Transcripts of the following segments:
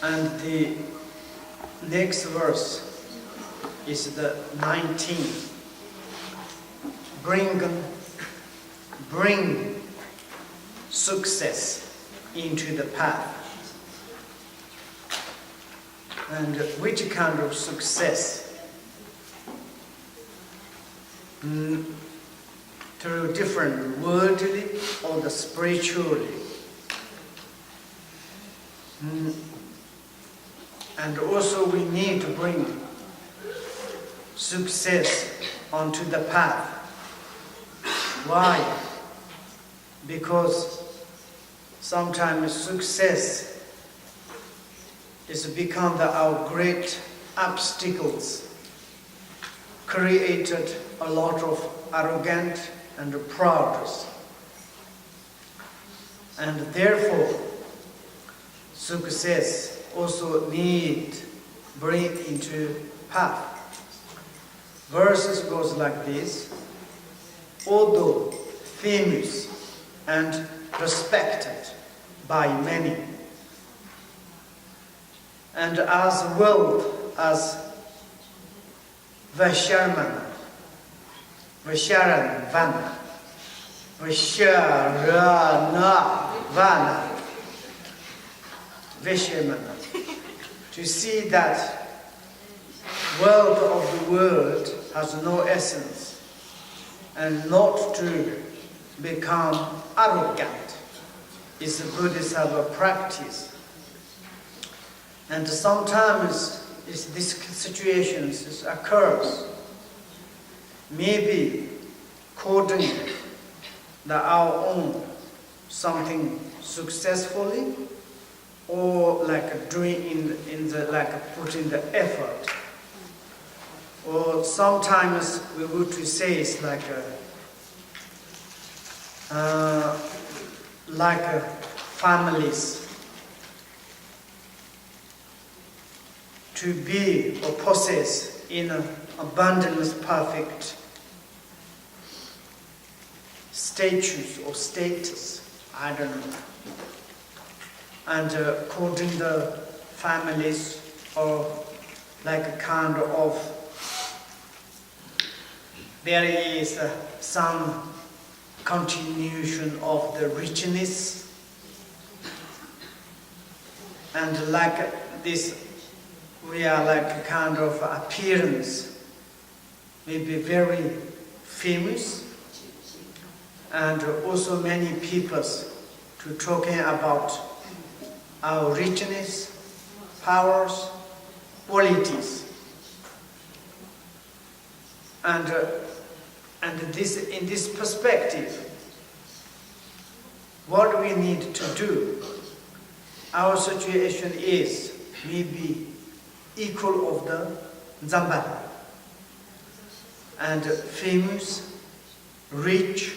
And the next verse is the 19th. Bring success into the path. And which kind of success? Through different worldly or the spiritually. And also we need to bring success onto the path. Why? Because sometimes success is become our great obstacles, created a lot of arrogance and proud. And therefore, success also need bring into path. Verses goes like this: although famous and respected by many, and as well as Vaisharavana, to see that world of the world has no essence, and not to become arrogant is a Bodhisattva practice. And sometimes these situations occurs, maybe quoting our own something successfully, or like doing putting the effort, or sometimes we would say it's like families to be or possess in an abundance perfect status or status, I don't know. And quoting the families, or like a kind of, there is some continuation of the richness, and like this, we are like a kind of appearance, maybe very famous, and also many people to talking about our richness, powers, qualities, and this, in this perspective, what we need to do, our situation is maybe equal of the Zambala, and famous, rich,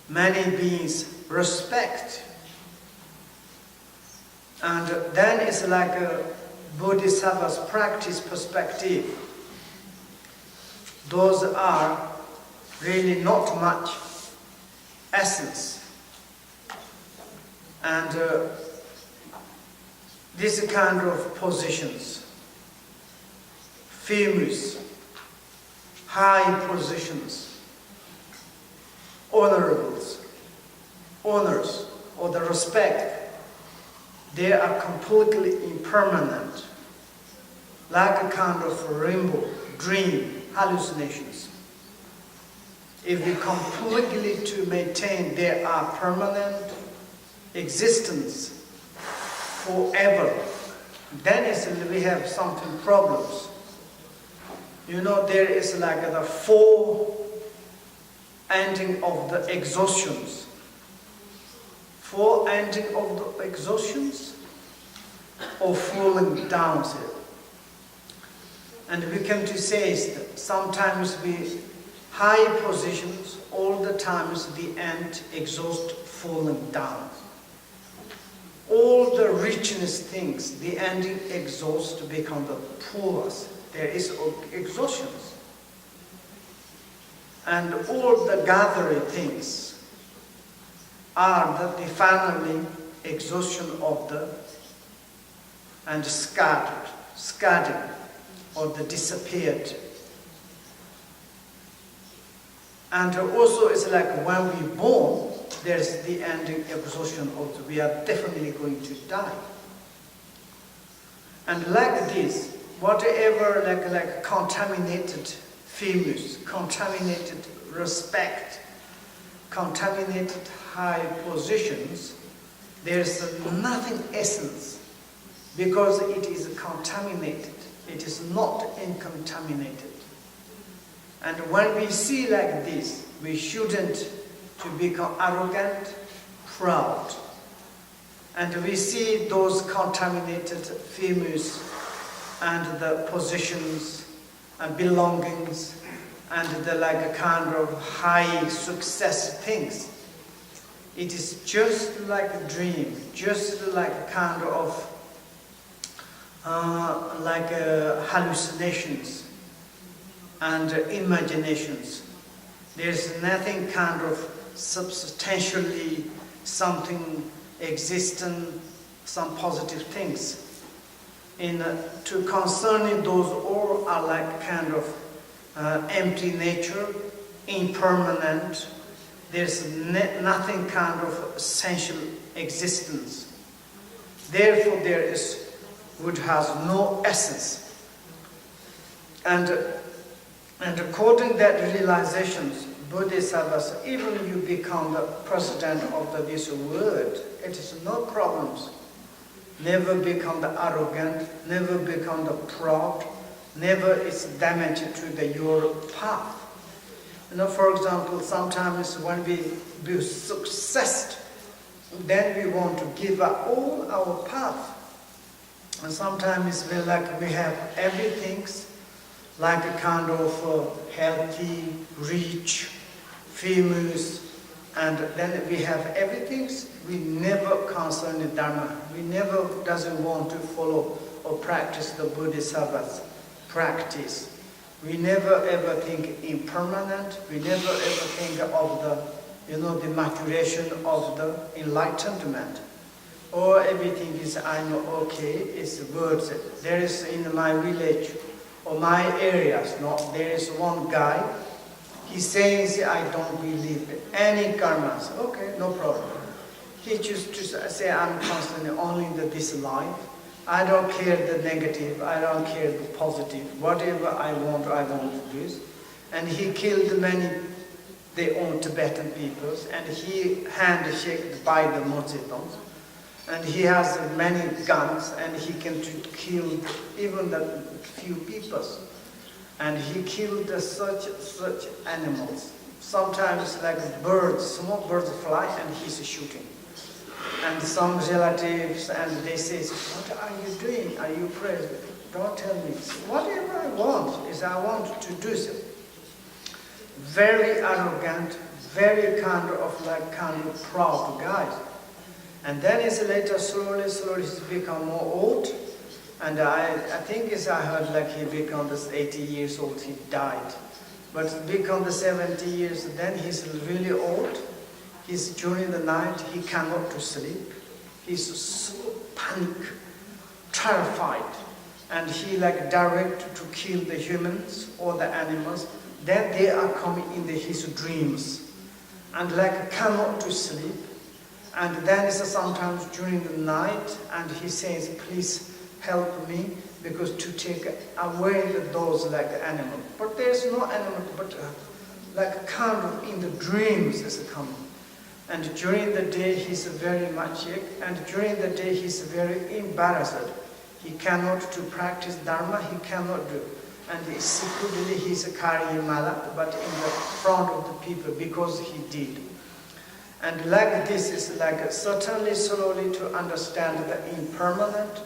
many beings respect. And then it's like a Bodhisattva's practice perspective. Those are really not much essence. And this kind of positions, famous, high positions, honors, or the respect, they are completely impermanent, like a kind of rainbow, dream, hallucinations. If we completely to maintain their permanent existence forever, then we have something problems. You know, there is like the 4 ending of the exhaustions. 4 ending of the exhaustions, or falling down. And we come to say that sometimes we high positions, all the times the end exhaust falling down. All the richness things, the ending exhaust become the poorest. There is exhaustions. And all the gathering things are the finally exhaustion of the and scattered, or the disappeared. And also it's like when we born, there's the ending exhaustion of we are definitely going to die. And like this, whatever like contaminated feelings, contaminated respect, contaminated high positions, there's nothing essence because it is contaminated. It is not uncontaminated. And when we see like this, we shouldn't to become arrogant, proud. And we see those contaminated feelings and the positions and belongings and the like a kind of high success things. It is just like a dream, just like a kind of hallucinations and imaginations. There's nothing kind of substantially something existent, some positive things. To concerning those all are like kind of empty nature, impermanent. There's nothing kind of essential existence. Therefore, would has no essence. And according to that realizations, Bodhisattvas, even you become the president of this world, it is no problems. Never become the arrogant, never become the proud, never is damage to your path. For example, sometimes when we be success, then we want to give up all our path. And sometimes we have everything, like a kind of healthy, rich, famous, and then we have everything. We never concern the Dharma. We never doesn't want to follow or practice the Bodhisattva's practice. We never ever think impermanent. We never ever think of the maturation of the enlightenment. Or everything is I'm okay. It's words. There is in my village or my areas. There is one guy. He says I don't believe any karmas. Okay, no problem. He chooses to say I'm constantly only in this life. I don't care the negative, I don't care the positive. Whatever I want to do. And he killed many their own Tibetan peoples, and he handshaked by the Muslims. And he has many guns, and he can kill even the few peoples. And he killed such animals. Sometimes like birds, small birds fly, and he's shooting. And some relatives, and they say, what are you doing? Are you praying? Don't tell me. Whatever I want is I want to do so. Very arrogant, very kind of proud guys. And then it's later, slowly he's become more old. And I think I heard he become 80 years old, he died. But become 70 years, then he's really old. He's during the night, he cannot to sleep. He's so panic, terrified. And he direct to kill the humans or the animals. Then they are coming in his dreams. And cannot to sleep. And then it's sometimes during the night, and he says, please help me, because to take away those animals. But there's no animal, but kind of in the dreams is coming. And during the day he's very much sick, and during the day he's very embarrassed. He cannot to practice Dharma, he cannot do. And secretly he's carrying mala, but in the front of the people, because he did. And this is certainly slowly to understand the impermanent,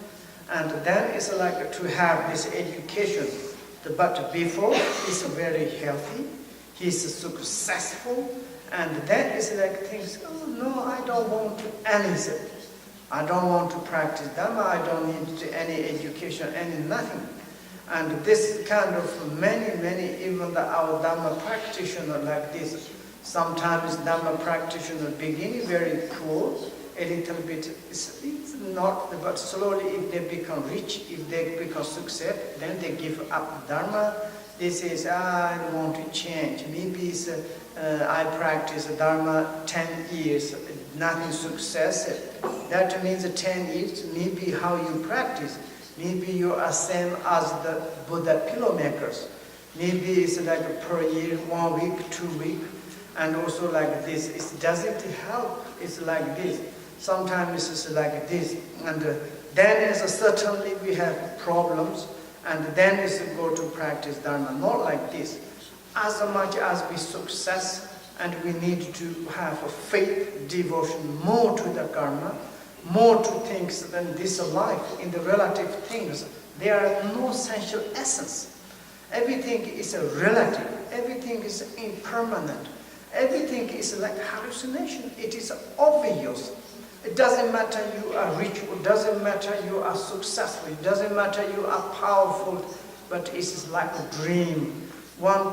and then it's to have this education. But before, he's very healthy, he's successful, and then it's things, oh no, I don't want anything. I don't want to practice Dhamma, I don't need any education, any nothing. And this kind of many, even our Dhamma practitioner this, sometimes Dhamma practitioner beginning very poor, a little bit, it's not, but slowly if they become rich, if they become success, then they give up Dharma. They say, I want to change. Maybe I practice Dharma 10 years, nothing success. That means 10 years, maybe how you practice. Maybe you are same as the Buddha pillow makers. Maybe it's like per year, 1 week, 2 weeks, and also like this. It doesn't help. It's like this. Sometimes it's like this. And then certainly we have problems, and then it's go to practice Dharma. Not like this. As much as we success, and we need to have a faith, devotion, more to the karma, more to things than this life. In the relative things, there are no essential essence. Everything is a relative. Everything is impermanent. Everything is like hallucination. It is obvious. It doesn't matter you are rich, it doesn't matter you are successful, it doesn't matter you are powerful, but it is like a dream. One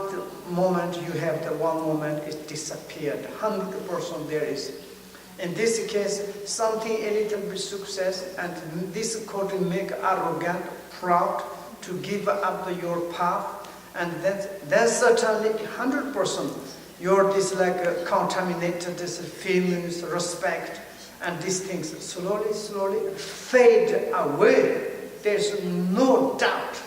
moment you have, the one moment it disappeared. 100% there is. In this case, something a little bit success, and this could make arrogant, proud, to give up your path, and then certainly 100% you're this like contaminated, this feelings, respect, and these things slowly fade away. There's no doubt.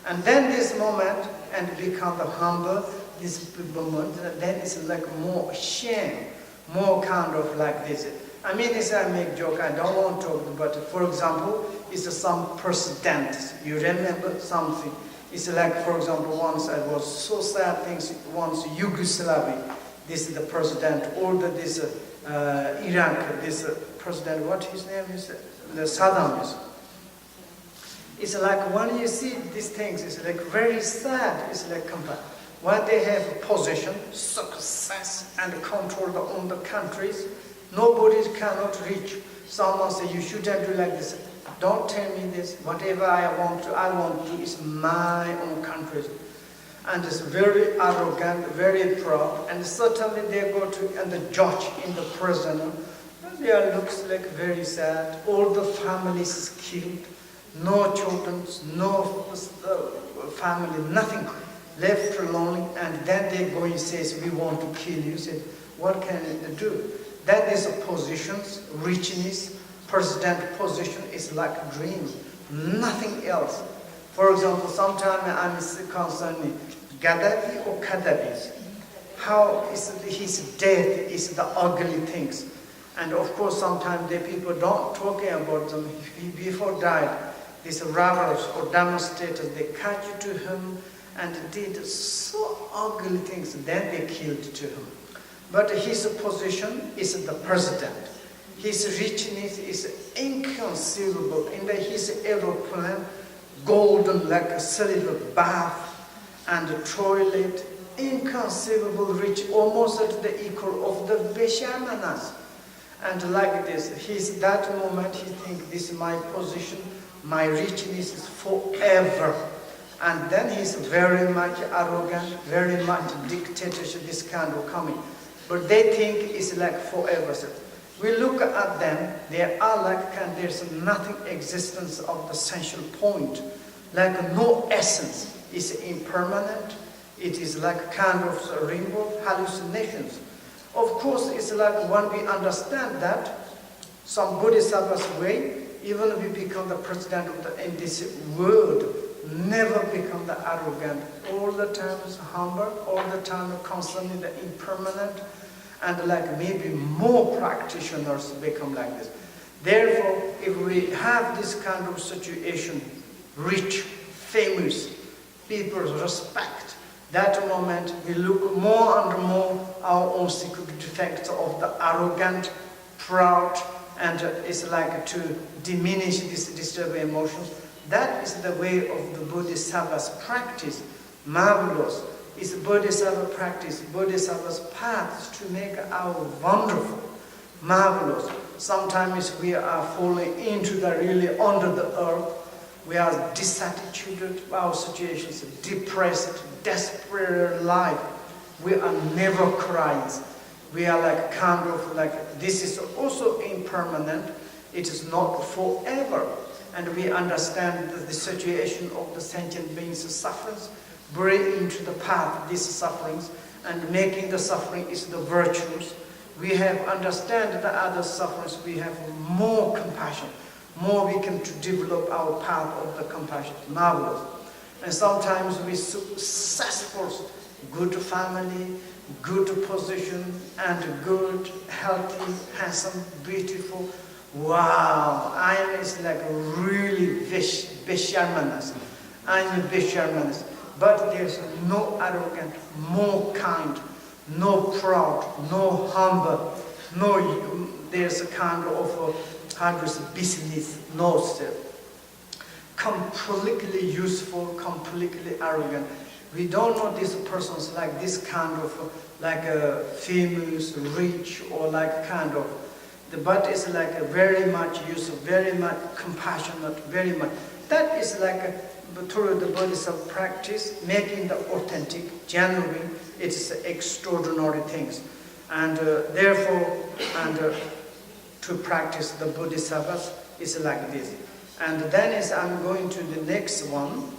And then this moment, and become the humble, this moment, then it's like more shame, more kind of like this. I mean, I make joke, I don't want to talk, but for example, it's some president. You remember something. It's like, for example, once I was so sad things, once Yugoslavia, this is the president, or this Iraq, this president, what his name is? The Saddam is. It's like when you see these things, it's like very sad. It's like when they have position, success, and control on the countries, nobody cannot reach. Someone say, you shouldn't do like this. Don't tell me this. Whatever I want to do is my own country. And it's very arrogant, very proud. And certainly they go to, and the judge in the prison, they looks like very sad. All the families is killed. No children, no family, nothing. Left alone. And then they go and says, we want to kill you. Say, what can they do? That is a positions, richness. President position is like a dream, nothing else. For example, sometimes I'm concerned Gaddafi or Gaddafi. How is his death is the ugly things. And of course, sometimes the people don't talk about them. Before died, these rebels or demonstrators, they catch to him and did so ugly things. Then they killed to him. But his position is the president. His richness is inconceivable. In his aeroplane, golden like a silver bath and a toilet, inconceivable rich, almost at the equal of the Vaishyanas. And like this, that moment he thinks, this is my position, my richness is forever. And then he's very much arrogant, very much dictatorship, this kind of coming. But they think it's like forever. So we look at them, they are like, there's nothing existence of the essential point. Like no essence. It's impermanent. It is like kind of rainbow hallucinations. Of course, it's like when we understand that, some Bodhisattva's way, even we become the president of in this world, never become the arrogant. All the time is humble, all the time concerning the impermanent, and like maybe more practitioners become like this. Therefore, if we have this kind of situation, rich, famous, people respect, that moment we look more and more our own secret defects of the arrogant, proud, and it's like to diminish these disturbing emotions. That is the way of the Bodhisattva's practice. Marvelous. It's Bodhisattva practice, Bodhisattva's paths to make our wonderful, marvelous. Sometimes we are falling into the really under the earth. We are dissatisfied with our situations, depressed, desperate life. We are never crying. We are like kind of like, this is also impermanent. It is not forever. And we understand the situation of the sentient beings' sufferings, bring into the path these sufferings, and making the suffering is the virtues. We have understand the other sufferings, we have more compassion, more we can to develop our path of the compassion. Marvelous. And sometimes we successful, good family, good position, and good, healthy, handsome, beautiful. Wow, I am like really Visharmanas. I am Visharmanas. But there's no arrogant, more kind, no proud, no humble, no, there's a kind of business, no self. Completely useful, completely arrogant. We don't know these persons like this kind of, like famous, rich, or like kind of, but it's like a very much useful, very much compassionate, very much. That is like through the Bodhisattva practice, making the authentic, genuine, it's extraordinary things. And therefore, to practice the Bodhisattvas is like this. And then I'm going to the next one.